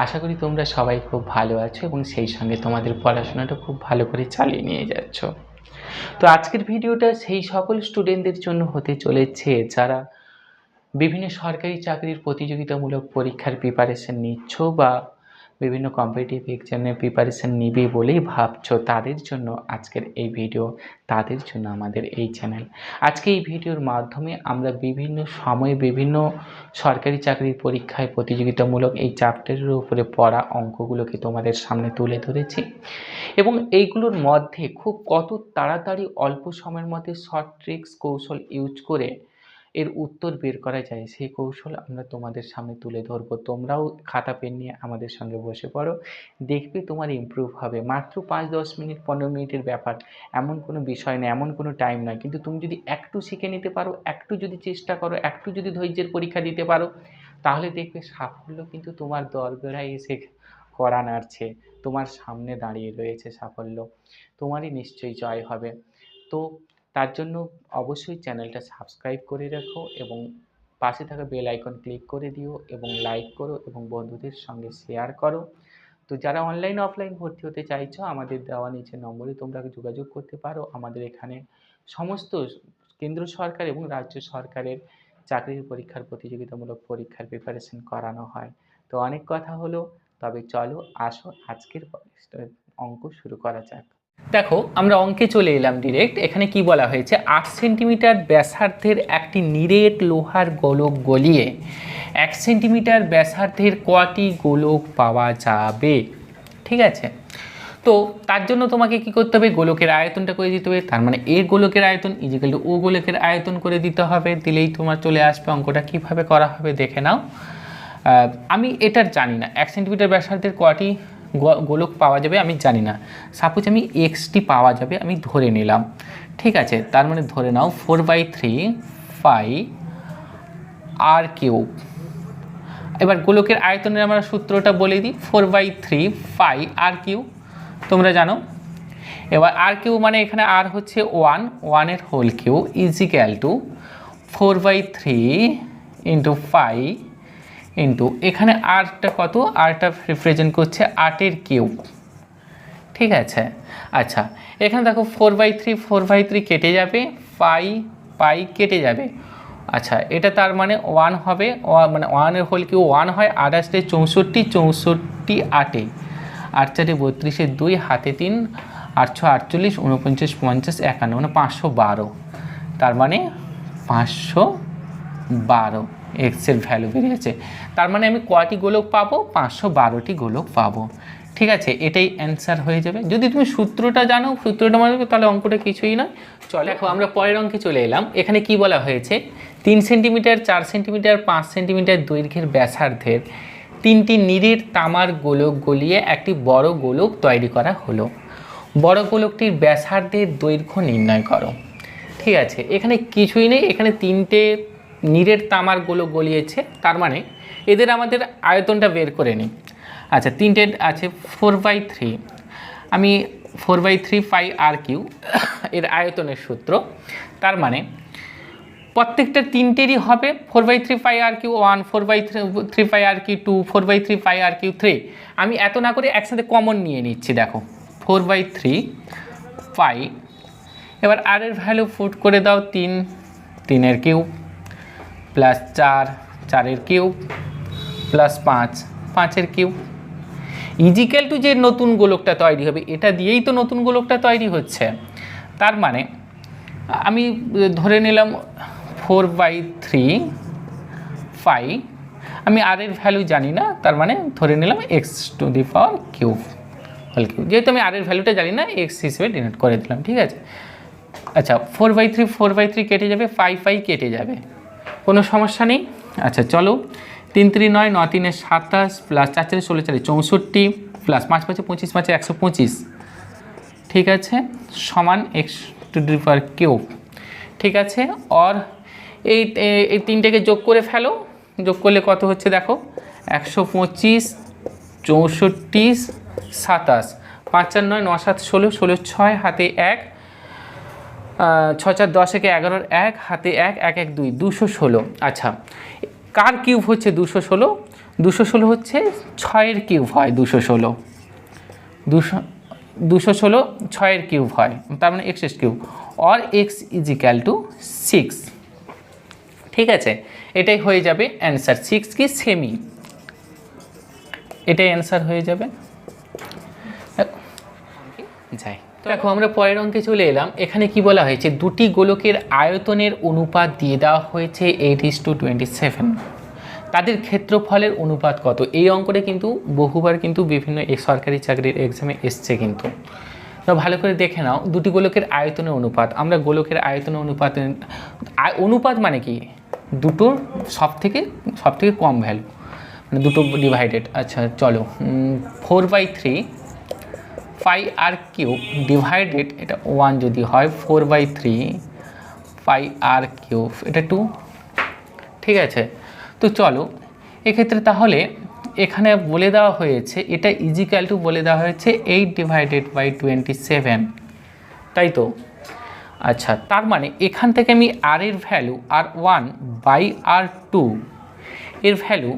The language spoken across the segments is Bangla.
আশা করি তোমরা সবাই খুব ভালো আছো এবং সেই সঙ্গে তোমাদের পড়াশোনাটা খুব ভালো করে চালিয়ে নিয়ে যাচ্ছ। তো আজকের ভিডিওটা সেই সকল স্টুডেন্টদের জন্য হতে চলেছে যারা বিভিন্ন সরকারি চাকরির প্রতিযোগিতামূলক পরীক্ষার প্রিপারেশন নিচ্ছ বা বিভিন্ন কম্পিটিটিভ এক্সামের প্রিপারেশন নিবে বলেই ভাবছো, তাদের জন্য আজকের এই ভিডিও, তাদের জন্য আমাদের এই চ্যানেল। আজকে এই ভিডিওর মাধ্যমে আমরা বিভিন্ন সময়ে বিভিন্ন সরকারি চাকরির পরীক্ষায় প্রতিযোগিতামূলক এই চ্যাপ্টারের উপরে পড়া অঙ্কগুলোকে তোমাদের সামনে তুলে ধরেছি এবং এইগুলোর মধ্যে খুব কত তাড়াতাড়ি অল্প সময়ের মধ্যে শর্ট ট্রিক্স কৌশল ইউজ করে এর উত্তর বের করা যায় সেই কৌশল আমরা তোমাদের সামনে তুলে ধরবো। তোমরাও খাতা পেন নিয়ে আমাদের সঙ্গে বসে পড়ো, দেখবে তোমার ইমপ্রুভ হবে। মাত্র 5-10 মিনিট 15 মিনিটের ব্যাপার, এমন কোনো বিষয় না, এমন কোনো টাইম নয়। কিন্তু তুমি যদি একটু শিখে নিতে পারো, একটু যদি চেষ্টা করো, একটু যদি ধৈর্যের পরীক্ষা দিতে পারো, তাহলে দেখবে সাফল্য কিন্তু তোমার দরগড়ায় এসে কড়া নাড়ছে, তোমার সামনে দাঁড়িয়ে রয়েছে সাফল্য, তোমারই নিশ্চয়ই জয় হবে। তো তার জন্য অবশ্যই চ্যানেলটা সাবস্ক্রাইব করে রাখো এবং পাশে থাকা বেল আইকন ক্লিক করে দিও এবং লাইক করো এবং বন্ধুদের সঙ্গে শেয়ার করো। তো যারা অনলাইন অফলাইন ভর্তি হতে চাইছো, আমাদের দেওয়া নিচে নম্বরে তোমরা যোগাযোগ করতে পারো। আমাদের এখানে সমস্ত কেন্দ্র সরকার এবং রাজ্য সরকারের চাকরির পরীক্ষার প্রতিযোগিতামূলক পরীক্ষার প্রিপারেশন করানো হয়। তো অনেক কথা হলো, তবে চলো আসো আজকের অঙ্ক শুরু করা যাক। দেখো, আমরা অঙ্কে চলে এলাম ডিরেক্ট। এখানে কি বলা হয়েছে, 8 সেন্টিমিটার ব্যাসার্ধের একটি নিরেট লোহার গোলক গলিয়ে 1 সেন্টিমিটার ব্যাসার্ধের কটি গোলক পাওয়া যাবে। ঠিক আছে, তো তার জন্য তোমাকে কি করতে হবে, গোলকের আয়তনটা করে দিতে হবে। তার মানে এ গোলকের আয়তন ইজিক্যাল টু ও গোলকের আয়তন করে দিতে হবে, দিলেই তোমার চলে আসবে। অঙ্কটা কিভাবে করা হবে দেখে নাও। আমি এটার জানি না 1 সেন্টিমিটার ব্যাসার্ধের কটি গোলক পাওয়া যাবে আমি জানি না। সাপোজ আমি এক্সটি পাওয়া যাবে আমি ধরে নিলাম। ঠিক আছে, তার মানে ধরে নাও 4/3 পাই আর কিউব। এবার গোলকের আয়তনের আমরা সূত্রটা বলে দিই, 4/3 পাই আর কিউব, তোমরা জানো। এবার আর কিউব মানে এখানে আর হচ্ছে 1 whole cube equal to 4/3 into pi into এখানে আরটা কত, আরটা রিপ্রেজেন্ট করছে 8 কিউব। ঠিক আছে, আচ্ছা এখানে দেখো 4/3 কেটে যাবে, পাই কেটে যাবে। আচ্ছা এটা তার মানে 1 হবে, মানে 1 হোল কিউব 1 হয়, 8 আসলে 64, 64 8 8 4 32 2 হাতে 3 8 6 48 49 50 51 মানে 512। তার মানে 512 এক্সের ভ্যালু বেরিয়েছে। তার মানে আমি কয়টি গোলক পাবো, 512টি গোলক পাবো। ঠিক আছে, এটাই অ্যান্সার হয়ে যাবে। যদি তুমি সূত্রটা জানো, সূত্রটা মনে রাখবে, তাহলে অঙ্কটা কিছুই নয়। চলো দেখো আমরা পরের অঙ্কে চলে এলাম। এখানে কি বলা হয়েছে, 3 সেন্টিমিটার 4 সেন্টিমিটার 5 সেন্টিমিটার দৈর্ঘ্যের ব্যাসার্ধের 3টি নিরেট তামার গোলক গলিয়ে একটি বড় গোলক তৈরি করা হলো। বড় গোলকটির ব্যাসার্ধের দৈর্ঘ্য নির্ণয় করো। ঠিক আছে, এখানে কিছুই নেই, এখানে 3টে নিরেট তামার গোলক গলিয়েছে, তার মানে এদের আমাদের আয়তনটা বের করে নিই। আচ্ছা 3টে আছে 4/3, আমি 4/3 পাই আর কিউ এর আয়তনের সূত্র। তার মানে প্রত্যেকটা 3টেরই হবে 4/3 পাই আর কিউ 1, 4/3 পাই আর কিউ 2, 4/3 পাই আর কিউ 3। আমি এত না করে একসাথে কমন নিয়ে নিচ্ছি। দেখো 4/3 পাই, এবার আর এর ভ্যালু ফুট করে দাও 3, 3 cube plus 4, 4 cube plus 5, 5 cube equal to যে নতুন গোলকটা তৈরি হবে, এটা দিয়েই তো নতুন গোলকটা তৈরি হচ্ছে। তার মানে আমি ধরে নিলাম 4/3 পাই, আমি আর এর ভ্যালু জানি না, তার মানে ধরে নিলাম x⁴ কিউব হোল কিউব। যেহেতু আমি আর এর ভ্যালুটা জানি না, এক্স হিসেবে ডিনোট করে দিলাম। ঠিক আছে, আচ্ছা 4/3 কেটে যাবে, পাই কেটে যাবে, কোনো সমস্যা নেই। আচ্ছা চলো 3 3 9 9 3 27 প্লাস 4 4 16 4 64 প্লাস 5 5 25 5 125। ঠিক আছে, সমান x⁴ ঠিক আছে, আর এই 3টেকে যোগ করে ফেলো, যোগ করলে কত হচ্ছে দেখো 125 64 27 5 4 9 9 7 16 16 6 হাতে 1 6 4 10 একে 11 1 হাতে 1 1 1 2 216। আচ্ছা কার কিউব হচ্ছে 216, 216 হচ্ছে 6 কিউব হয়, 216 6 কিউব হয়, তার মানে x cube, or x is equal to 6। ঠিক আছে, এটাই হয়ে যাবে অ্যান্সার। 6 কি সেমি, এটাই অ্যান্সার হয়ে যাবে। যাই, দেখো আমরা পরের অঙ্কে চলে এলাম। এখানে কি বলা হয়েছে, দুটি গোলকের আয়তনের অনুপাত দিয়ে দেওয়া হয়েছে 8:27, তাদের ক্ষেত্রফলের অনুপাত কত। এই অঙ্কটা কিন্তু বহুবার কিন্তু বিভিন্ন সরকারি চাকরির এক্সামে এসছে, কিন্তু ভালো করে দেখে নাও। দুটি গোলকের আয়তনের অনুপাত, আমরা গোলকের আয়তনের অনুপাত মানে কি, দুটোর সব থেকে কম ভ্যালু, মানে দুটো ডিভাইডেড। আচ্ছা চলো, 4/3 πr³ ডিভাইডেড, এটা 1 যদি হয়, 4/3 πr³ এটা 2। ঠিক আছে, তো চলো এক্ষেত্রে তাহলে এখানে বলে দেওয়া হয়েছে এটা ইজিক্যাল টু বলে দেওয়া হয়েছে 8/27, তাই তো। আচ্ছা, তার মানে এখান থেকে আমি আর এর ভ্যালু R1/R2 এর ভ্যালু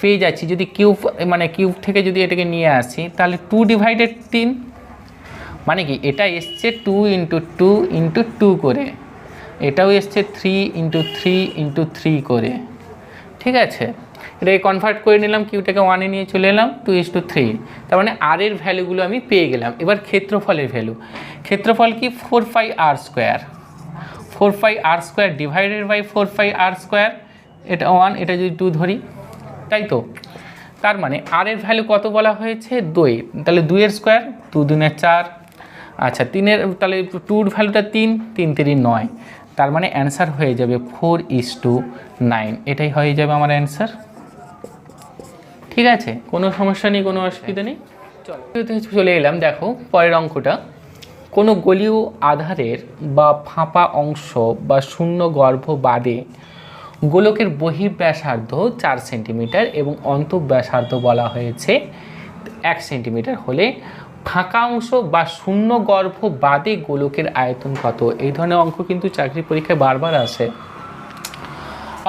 পেয়ে যাচ্ছি। যদি কিউব মানে কিউব থেকে যদি এটাকে নিয়ে আসি, তাহলে 2/3, মানে কি এটা এসছে 2 × 2 × 2 করে, এটাও এসছে 3 × 3 × 3 করে। ঠিক আছে, এটাকে কনভার্ট করে নিলাম, কিউটাকে 1-এ নিয়ে চলে এলাম, 2:3। তার মানে আর এর ভ্যালুগুলো আমি পেয়ে গেলাম। এবার ক্ষেত্রফলের ভ্যালু, ক্ষেত্রফল কি 4πr², 4πr² divided by 4πr², এটা 1, এটা যদি 2 ধরি, তাই তো। তার মানে আর এর ভ্যালু কত বলা হয়েছে, 2, তাহলে 2 এর স্কোয়ার, 2 × 4। আচ্ছা 3-এর, তাহলে 2-র ভ্যালুটা 3, 3 × 3 = 9, তার মানে অ্যান্সার হয়ে যাবে 4:9, এটাই হয়ে যাবে আমার অ্যান্সার। ঠিক আছে, কোনো সমস্যা নেই, কোনো অসুবিধা নেই। চলে এলাম, দেখো পরের অঙ্কটা। কোনো গলীয় আধারের বা ফাঁপা অংশ বা শূন্য গর্ভ বাদে গোলকের বহিঃব্যাসার্ধ 4 সেন্টিমিটার এবং অন্তঃব্যাসার্ধ বলা হয়েছে 1 সেন্টিমিটার হলে ফাঁকা অংশ বা শূন্য গর্ভ বাদে গোলকের আয়তন কত। এই ধরনের অঙ্ক কিন্তু চাকরি পরীক্ষায় বারবার আসে।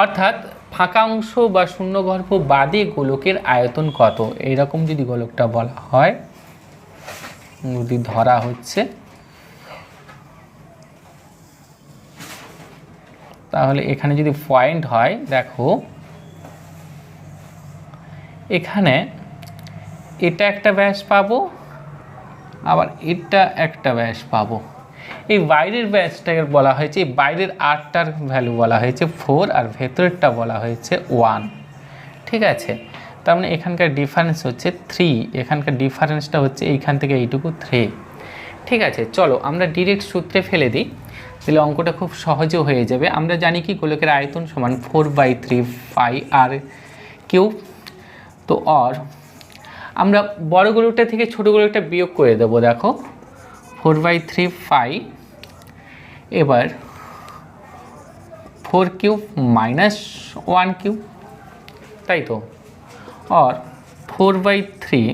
অর্থাৎ ফাঁকা অংশ বা শূন্য গর্ভ বাদে গোলকের আয়তন কত, এইরকম যদি গোলকটা বলা হয়, যদি ধরা হচ্ছে, তাহলে এখানে যদি পয়েন্ট হয়, দেখো এখানে এটা একটা ব্যাস পাবো, আবার এটা একটা ব্যাস পাবো। এই বাইরের ব্যাসটাকে বলা হয়েছে, এই বাইরের আরটার ভ্যালু বলা হয়েছে 4, আর ভেতরেরটা বলা হয়েছে 1। ঠিক আছে, তার মানে এখানকার ডিফারেন্স হচ্ছে 3, এখানকার ডিফারেন্সটা হচ্ছে এইখান থেকে এইটুকু 3। ঠিক আছে, চলো আমরা ডিরেক্ট সূত্রে ফেলে দিই, তাহলে অঙ্কটা খুব সহজে হয়ে যাবে। আমরা জানি কি গোলকের আয়তন সমান 4/3 πr³। তো আমরা বড় গোলকটা থেকে ছোট গোলকটা বিয়োগ করে দেবো। দেখো 4/3 π, এবার 4³ - 1³, তাই তো। আর 4/3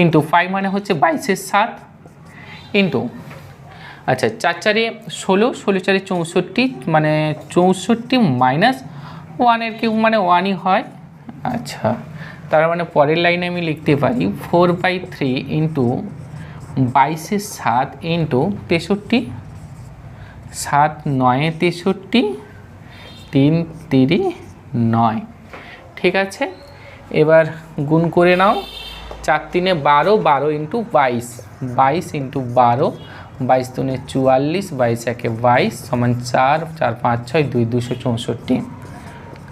× 5 মানে হচ্ছে 22-এর 7 ইন্টু, আচ্ছা 4 × 4 = 16, 16 × 4 = 64, মানে 64 - 1³ মানে 1ই হয়। আচ্ছা, তার মানে পরের লাইনে আমি লিখতে পারি 4/3 × 22-এর 7 ইন্টু 63, 7 × 9 = 63, 3 × 3 = 9। ঠিক আছে, এবার গুণ করে নাও, 4 × 3 = 12, 12 × 22, 22 × 12, 22 × 2 = 44, 22 × 1 = 22 সমান 4, 4 × 5 = 6, 2 × 2 = 264।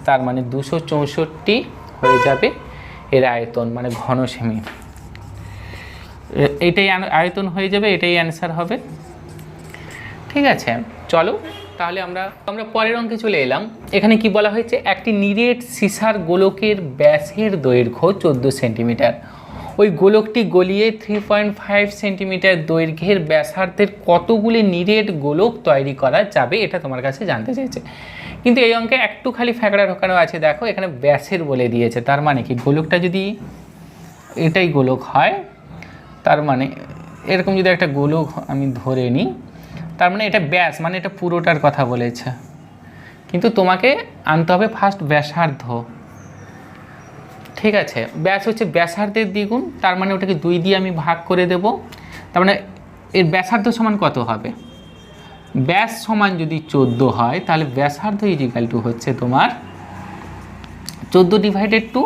তার মানে 264 হয়ে যাবে এর আয়তন, মানে ঘন সেমি। এটাই আয়তন হয়ে যাবে, এটাই অ্যান্সার হবে। ঠিক আছে, চলো তাহলে আমরা পরের অঙ্কে চলে এলাম। এখানে কি বলা হয়েছে, একটি নিরেট সিসার গোলকের ব্যাসের দৈর্ঘ্য 14 সেন্টিমিটার, ওই গোলকটি গলিয়ে 3.5 সেন্টিমিটার দৈর্ঘ্যের ব্যাসার্ধের কতগুলি নিরেট গোলক তৈরি করা যাবে, এটা তোমার কাছে জানতে চাইছে। কিন্তু এই অঙ্কে একটু খালি ফ্যাকড়া ঢোকানো আছে, দেখো এখানে ব্যাসের বলে দিয়েছে। তার মানে কি, গোলকটা যদি এটাই গোলক হয়, তার মানে এরকম যদি একটা গোলক আমি ধরে নিই, তার মানে এটা ব্যাস, মানে এটা পুরোটার কথা বলেছে। কিন্তু তোমাকে আনতে হবে ফার্স্ট ব্যাসার্ধ, ঠিক আছে, ব্যাস হচ্ছে ব্যাসার্ধের দ্বিগুণ, তার মানে ওটাকে 2 দিয়ে আমি ভাগ করে দেব। তার মানে এর ব্যাসার্ধ সমান কত হবে? ব্যাস সমান যদি 14 হয় তাহলে ব্যাসার্ধ ইজিক্যাল টু হচ্ছে তোমার 14/2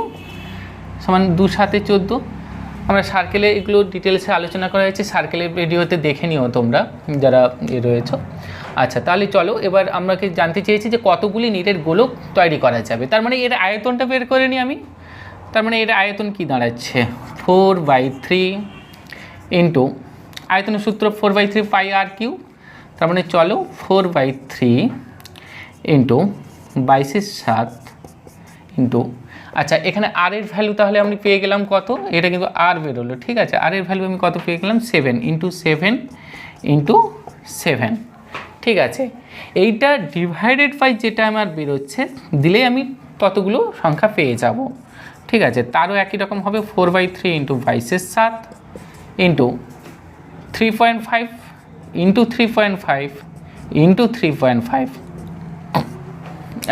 সমান 2 7 14। আমরা সার্কেলে এগুলো ডিটেলসে আলোচনা করা হয়েছে, সার্কেলের ভিডিওতে দেখে নিও তোমরা যারা রয়েছো। আচ্ছা, তাহলে চলো এবার আমাকে জানতে চেয়েছি যে কতগুলি নিরেট গোলক তৈরি করা যাবে। তার মানে এর আয়তনটা বের করে নিই আমি। তার মানে এর আয়তন কি দাঁড়াচ্ছে? 4/3 ইন্টু আয়তনের সূত্র 4/3 পাই আর কিউ। তার মানে চলো 4/3 ইন্টু 22/7 ইন্টু, আচ্ছা এখানে আর এর ভ্যালু তাহলে আমি পেয়ে গেলাম কত? এটা কিন্তু আর বেরোলো, ঠিক আছে। আর এর ভ্যালু আমি কত পেয়ে গেলাম? 7 ইন্টু 7 ইন্টু 7, ঠিক আছে। এইটা ডিভাইডেড বাই যেটা আমার বেরোচ্ছে দিলেই আমি ততগুলো সংখ্যা পেয়ে যাব, ঠিক আছে। তারও একই রকম হবে 4/3 ইন্টু 22/7 ইন্টু 3.5 ইন্টু 3.5 ইন্টু 3.5।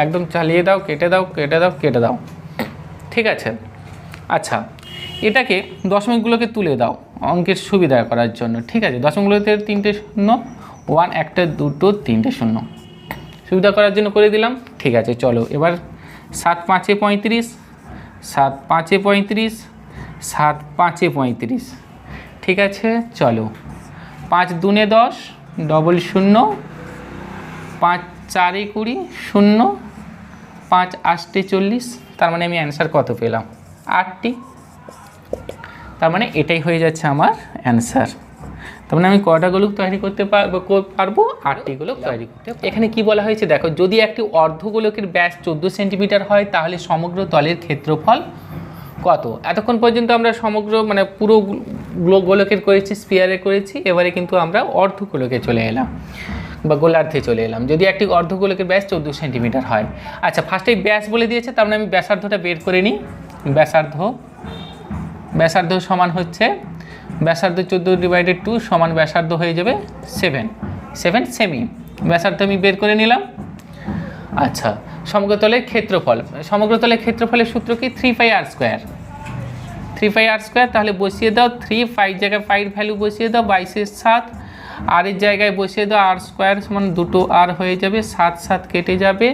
একদম চালিয়ে দাও, কেটে দাও, কেটে দাও, কেটে দাও, ঠিক আছে। আচ্ছা, এটাকে দশমিকগুলোকে তুলে দাও অঙ্কের সুবিধা করার জন্য, ঠিক আছে। দশমিকগুলোতে 3টে শূন্য, 1 1 2 3টে শূন্য, সুবিধা করার জন্য করে দিলাম, ঠিক আছে। চলো এবার 7 5 35, 7 5 35, 7 5 35, ঠিক আছে। চলো 5 2 10, ডবল 0, 5 4 20, 0, 5 8 40। তার মানে আমি অ্যান্সার কত পেলাম? 8টি। তার মানে এটাই হয়ে যাচ্ছে আমার অ্যান্সার। তার মানে আমি কয়টা গোলক তৈরি করতে পারবো? 8টি গোলক তৈরি করতে। এখানে কি বলা হয়েছে দেখো, যদি একটি অর্ধগোলকের ব্যাস 14 সেন্টিমিটার হয় তাহলে সমগ্র তলের ক্ষেত্রফল কত? এতক্ষণ পর্যন্ত আমরা সমগ্র মানে পুরো গোলকের করেছি, স্পিয়ারে করেছি, এবারে কিন্তু আমরা অর্ধগোলকে চলে এলাম বা গোলার্ধে চলে এলাম। যদি একটি অর্ধগোলকের ব্যাস 14 সেন্টিমিটার হয়, আচ্ছা ফার্স্টেই ব্যাস বলে দিয়েছে, তার মানে আমি ব্যাসার্ধটা বের করে নিই। ব্যাসার্ধ সমান হচ্ছে ব্যাসার্ধ 14/2 সমান ব্যাসার্ধ হয়ে যাবে 7 সেমি। ব্যাসার্ধ আমি বের করে নিলাম। আচ্ছা, সমগ্রতলের ক্ষেত্রফলের সূত্র কি? 3πr²। 3πr², তাহলে বসিয়ে দাও 3, 5 জায়গায় 5 ভ্যালু বসিয়ে দাও, 22/7, আর এর জায়গায় বসিয়ে দাও r² সমান 2 আর হয়ে যাবে, 7 7 কেটে যাবে,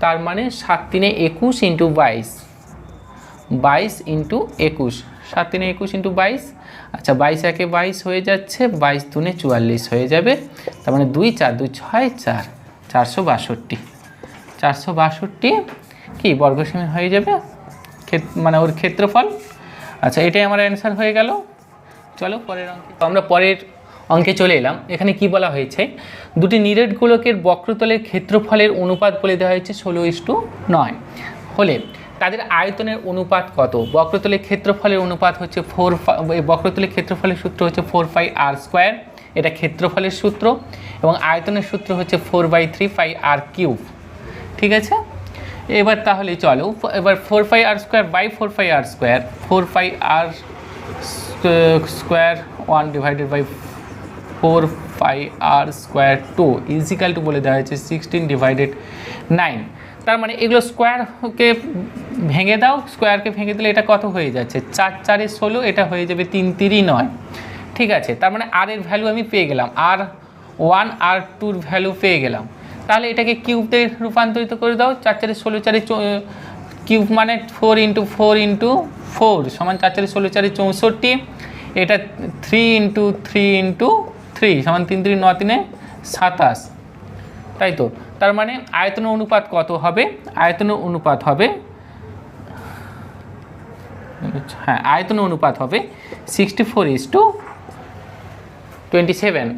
তার মানে 7 3 21 ইন্টু 22, 22 ইন্টু 21, 7 3 21 ইন্টু 22। আচ্ছা 22 একে 22 হয়ে যাচ্ছে, 22 2 44 হয়ে যাবে, তার মানে 2 4 2 6 4, 462 কি বর্গসেমি হয়ে যাবে মানে ওর ক্ষেত্রফল। আচ্ছা, এটাই আমার অ্যান্সার হয়ে গেল। চলো পরের অঙ্কে, আমরা পরের অঙ্কে চলে এলাম। এখানে কি বলা হয়েছে, দুটি নিরেট গোলকের বক্রতলের ক্ষেত্রফলের অনুপাত বলে দেওয়া হয়েছে 16:9 হলে তাদের আয়তনের অনুপাত কত? বক্রতলের ক্ষেত্রফলের অনুপাত হচ্ছে বক্রতলের ক্ষেত্রফলের সূত্র হচ্ছে 4πr², এটা ক্ষেত্রফলের সূত্র, এবং আয়তনের সূত্র হচ্ছে 4/3πr³, ঠিক আছে। এবার তাহলে চলো এবার 4πr² by 4πr², 4πr² 1 divided by 4πr² 2 equal to বলে দেওয়া হয়েছে 16/9। তার মানে এগুলো স্কোয়ারকে ভেঙে দাও, স্কোয়ারকে ভেঙে দিলে এটা কত হয়ে যাচ্ছে? 4 4 16, এটা হয়ে যাবে 3 3 9, ঠিক আছে। তার মানে আর এর ভ্যালু আমি পেয়ে গেলাম, r1 r2 ভ্যালু পেয়ে গেলাম। তাহলে এটাকে কিউবতে রূপান্তরিত করে দাও, 4 4 16 4 কিউব মানে 4 ইন্টু 4 ইন্টু 4 সমান 4 4 16 4 64, এটা 3 ইন্টু 3 ইন্টু 3 সমান 3 3 9 3 27, তাই তো। তার মানে আয়তনের অনুপাত কত হবে? আয়তনের অনুপাত হবে, হ্যাঁ আয়তনের অনুপাত হবে 64:27,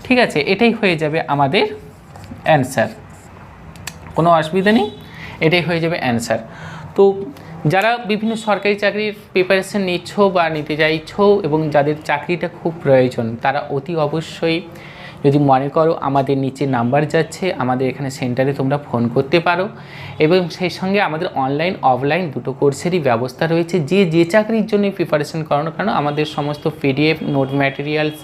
ঠিক আছে। এটাই হয়ে যাবে আমাদের অ্যান্সার, কোনো অসুবিধা নেই, এটাই হয়ে যাবে অ্যান্সার। তো যারা বিভিন্ন সরকারি চাকরির প্রিপারেশন নিচ্ছ বা নিতে চাইছো এবং যাদের চাকরিটা খুব প্রয়োজন, তারা অতি অবশ্যই যদি মনে করো আমাদের নিচে নাম্বার যাচ্ছে, আমাদের এখানে সেন্টারে তোমরা ফোন করতে পারো, এবং সেই সঙ্গে আমাদের অনলাইন অফলাইন দুটো কোর্সেরই ব্যবস্থা রয়েছে। যে চাকরির জন্য প্রিপারেশন করানো কেন, আমাদের সমস্ত পিডিএফ নোট ম্যাটেরিয়ালস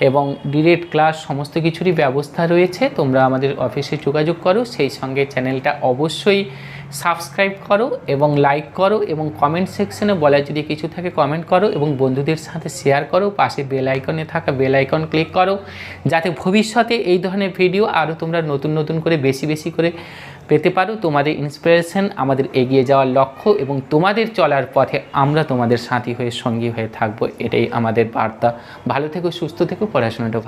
এবং ডিরেক্ট ক্লাস সমস্ত কিছুরই ব্যবস্থা রয়েছে। তোমরা আমাদের অফিসে যোগাযোগ করো, সেই সঙ্গে চ্যানেলটা অবশ্যই সাবস্ক্রাইব করো এবং লাইক করো এবং কমেন্ট সেকশনে বলার যদি কিছু থাকে কমেন্ট করো এবং বন্ধুদের সাথে শেয়ার করো। পাশে বেল আইকনে থাকা বেল আইকন ক্লিক করো, যাতে ভবিষ্যতে এই ধরনের ভিডিও আরও তোমরা নতুন নতুন করে বেশি বেশি করে পেতে পারো। তোমাদের ইন্সপিরেশন আমাদের এগিয়ে যাওয়ার লক্ষ্য এবং তোমাদের চলার পথে আমরা তোমাদের সাথী হয়ে সঙ্গী হয়ে থাকবো, এটাই আমাদের বার্তা। ভালো থেকো, সুস্থ থেকো, পড়াশোনাটা